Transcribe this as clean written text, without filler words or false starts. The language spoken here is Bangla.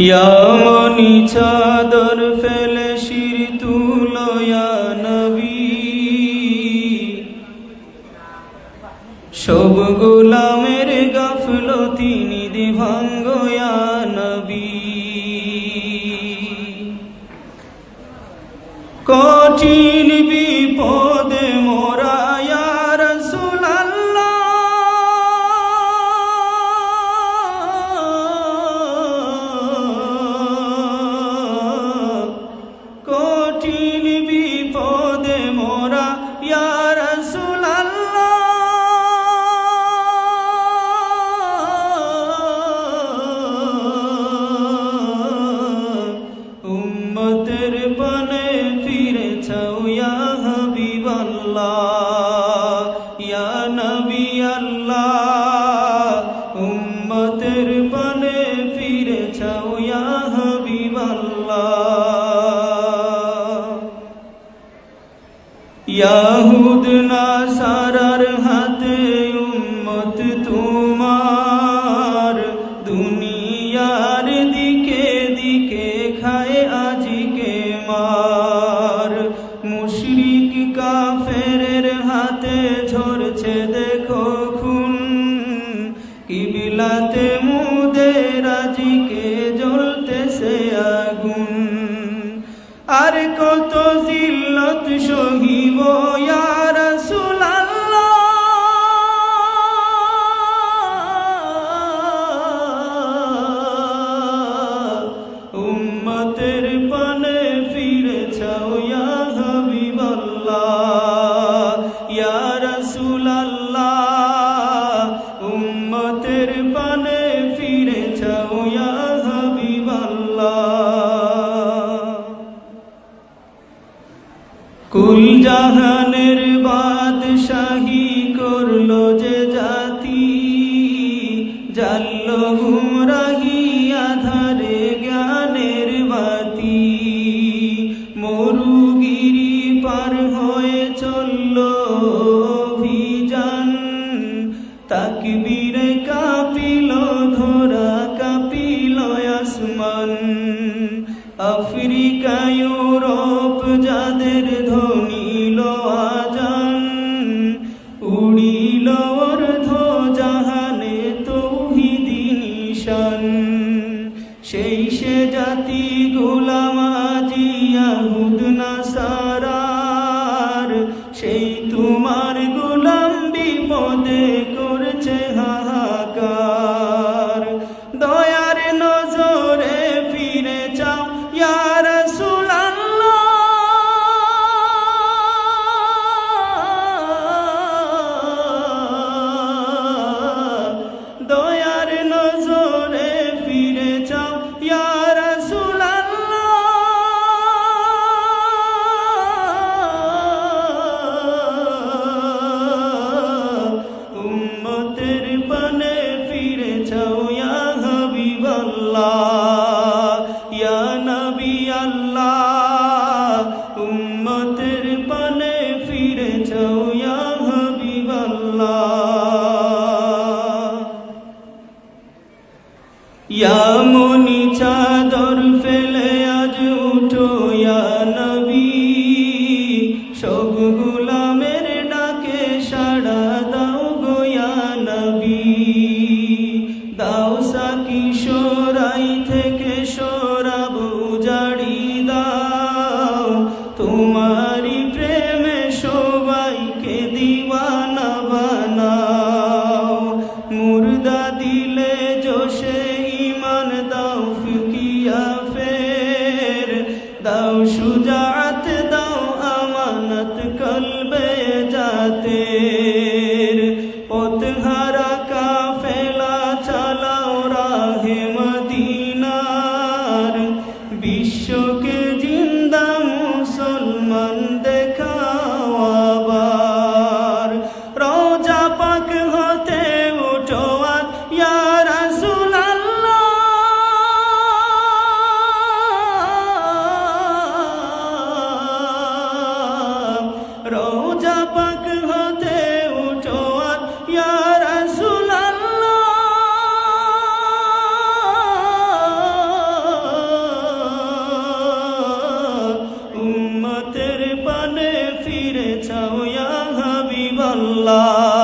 ইয়ামনি চাদর ফেলে শির তুলো ইয়া নবী, সব গোলামের গাফলতি নিধি ভাঙ্গ ইয়া নবী। কঠিন বিপদে মোরা ইয়া রাসূলুল্লাহ, কঠিন বিপদে মোরা ইয়া রাসূলুল্লাহ, উম্মতের পানে ফিরে চাও ইয়া হাবিবাল্লাহ, ইয়া নবী আল্লাহ, উম্মতের পানে ফিরে চাও ইয়া হাবিবাল্লাহ। ইয়াহুদ নাসারার হাতে উম্মত তোমার, দুনিয়ার দিকে দিকে খায় আজিকে মার। মুশরিক কাফেরের হাতে ঝরছে দেখো খুন, কিবিলাতে মুদের আজিকে জ্বলতেছে আগুন। আর কত জিল্লত সহিব ইয়া রাসূলুল্লাহ, উম্মতের পানে ফিরে চাও ইয়া হাবিবাল্লাহ, ইয়া রাসূলুল্লাহ, উম্মতের পানে ফিরে চাও ইয়া হাবিবাল্লাহ। কুল জাহানের বাদশাহী করলো যে জাতি, জানলো গুমরাহি আধারে জ্ঞানের বাতি। মরুগিরি পার হয়ে চললো অভিযান, তাকবীরে কাঁপিল ধরা কাঁপিল আসমান। আফ্রিকা ইউরোপ যাদের ধ্বনিল আজান, উড়িল অর্ধ জাহানে তৌহিদি নিশান। সেই সে জাতি গোলাম আজি ইয়াহুদ নাসারার, সেই তোমার গোলাম বিপদে করছে হাহাকার। দয়ার নজরে ফিরে চাও ইয়া রাসূলুল্লাহ, দয়ার নজরে ফিরে চাও ইয়া রাসূলুল্লাহ। আল্লাহ